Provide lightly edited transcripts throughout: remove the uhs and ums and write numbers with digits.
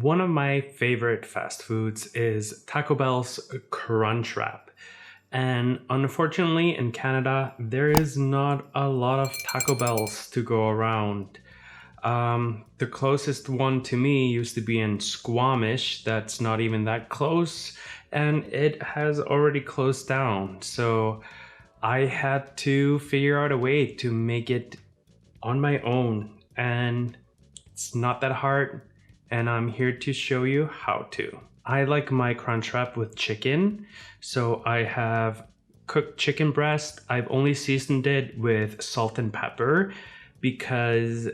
One of my favorite fast foods is Taco Bell's Crunchwrap. And unfortunately, in Canada, there is not a lot of Taco Bells to go around. The closest one to me used to be in Squamish, that's not even that close, and it has already closed down. So I had to figure out a way to make it on my own, and it's not that hard, and I'm here to show you how to. I like my Crunchwrap with chicken, so I have cooked chicken breast. I've only seasoned it with salt and pepper because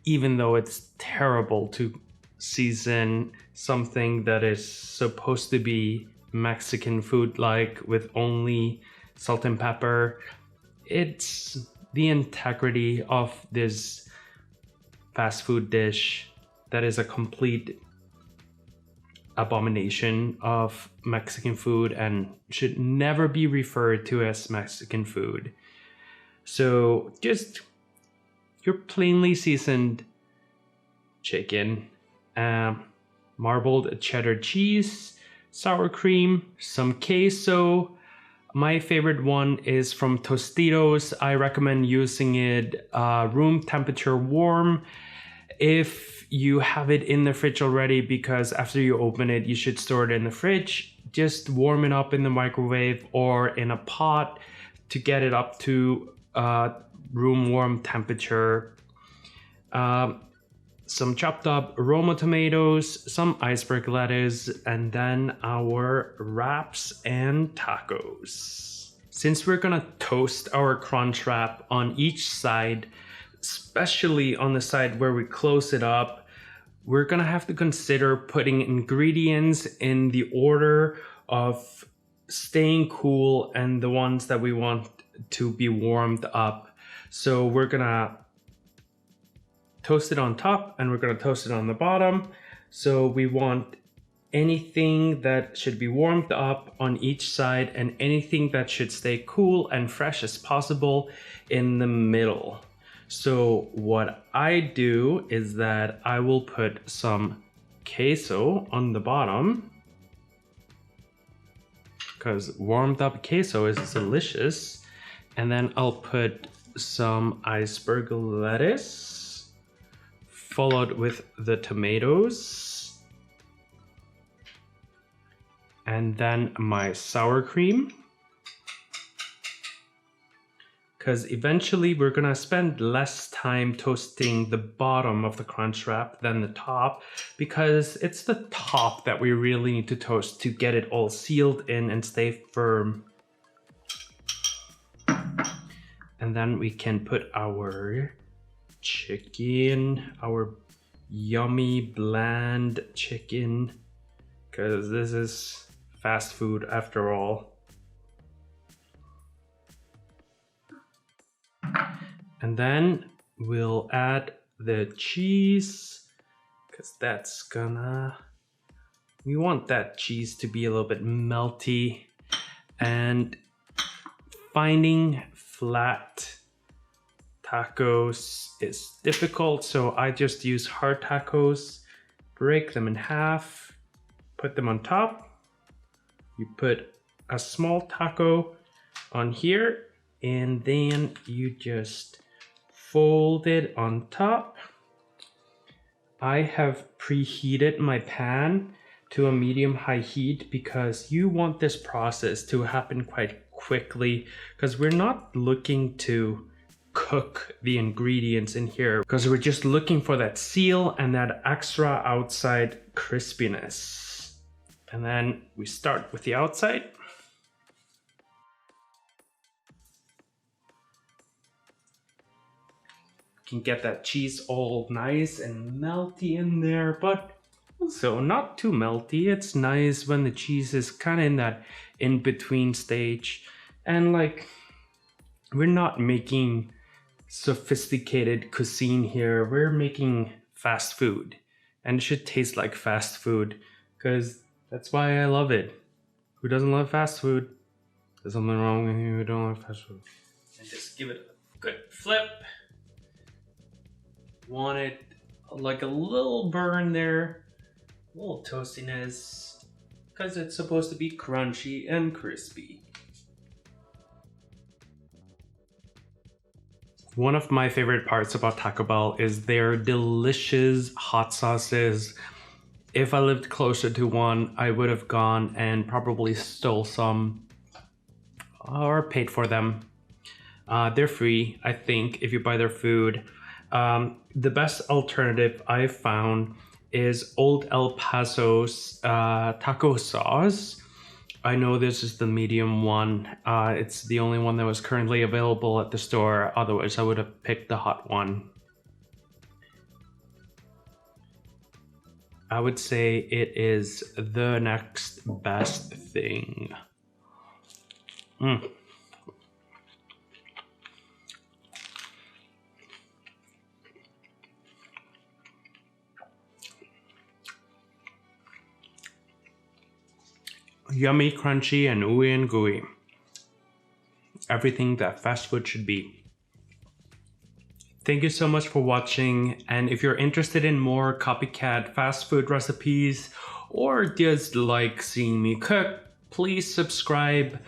even though it's terrible to season something that is supposed to be Mexican food like with only salt and pepper, it's the integrity of this fast food dish that is a complete abomination of Mexican food and should never be referred to as Mexican food. So just your plainly seasoned chicken, marbled cheddar cheese, sour cream, some queso. My favorite one is from Tostitos. I recommend using it room temperature warm if you have it in the fridge already, because after you open it, you should store it in the fridge. Just warm it up in the microwave or in a pot to get it up to room warm temperature. Some chopped up Roma tomatoes, some iceberg lettuce, and then our wraps and tacos. Since we're gonna toast our crunch wrap on each side, especially on the side where we close it up, we're gonna have to consider putting ingredients in the order of staying cool and the ones that we want to be warmed up. So we're gonna toast it on top and we're gonna toast it on the bottom. So we want anything that should be warmed up on each side and anything that should stay cool and fresh as possible in the middle. So what I do is that I will put some queso on the bottom, because warmed up queso is delicious. And then I'll put some iceberg lettuce, followed with the tomatoes, and then my sour cream, because eventually we're gonna spend less time toasting the bottom of the crunch wrap than the top, because it's the top that we really need to toast to get it all sealed in and stay firm. And then we can put our chicken, our yummy bland chicken, because this is fast food after all. And then we'll add the cheese, because we want that cheese to be a little bit melty, and finding flat tacos is difficult, so I just use hard tacos, break them in half, put them on top. You put a small taco on here, and then you just fold it on top. I have preheated my pan to a medium-high heat because you want this process to happen quite quickly, because we're not looking to cook the ingredients in here, because we're just looking for that seal and that extra outside crispiness. And then we start with the outside. Can get that cheese all nice and melty in there, but also not too melty. It's nice when the cheese is kind of in that in-between stage. And like, we're not making sophisticated cuisine here. We're making fast food, and it should taste like fast food, because that's why I love it. Who doesn't love fast food? There's something wrong with you who don't love fast food. And just give it a good flip. Want it like a little burn there, A little toastiness, because it's supposed to be crunchy and crispy. One of my favorite parts about Taco Bell is their delicious hot sauces. If I lived closer to one, I would have gone and probably stole some or paid for them. They're free, I think, if you buy their food. The best alternative I've found is Old El Paso's taco sauce. I know this is the medium one. It's the only one that was currently available at the store. Otherwise, I would have picked the hot one. I would say it is the next best thing. Yummy, crunchy, and ooey and gooey. Everything that fast food should be. Thank you so much for watching, and if you're interested in more copycat fast food recipes or just like seeing me cook, please subscribe,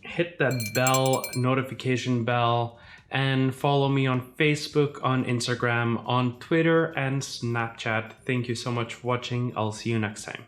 hit that notification bell, and follow me on Facebook, on Instagram, on Twitter, and Snapchat. Thank you so much for watching. I'll see you next time.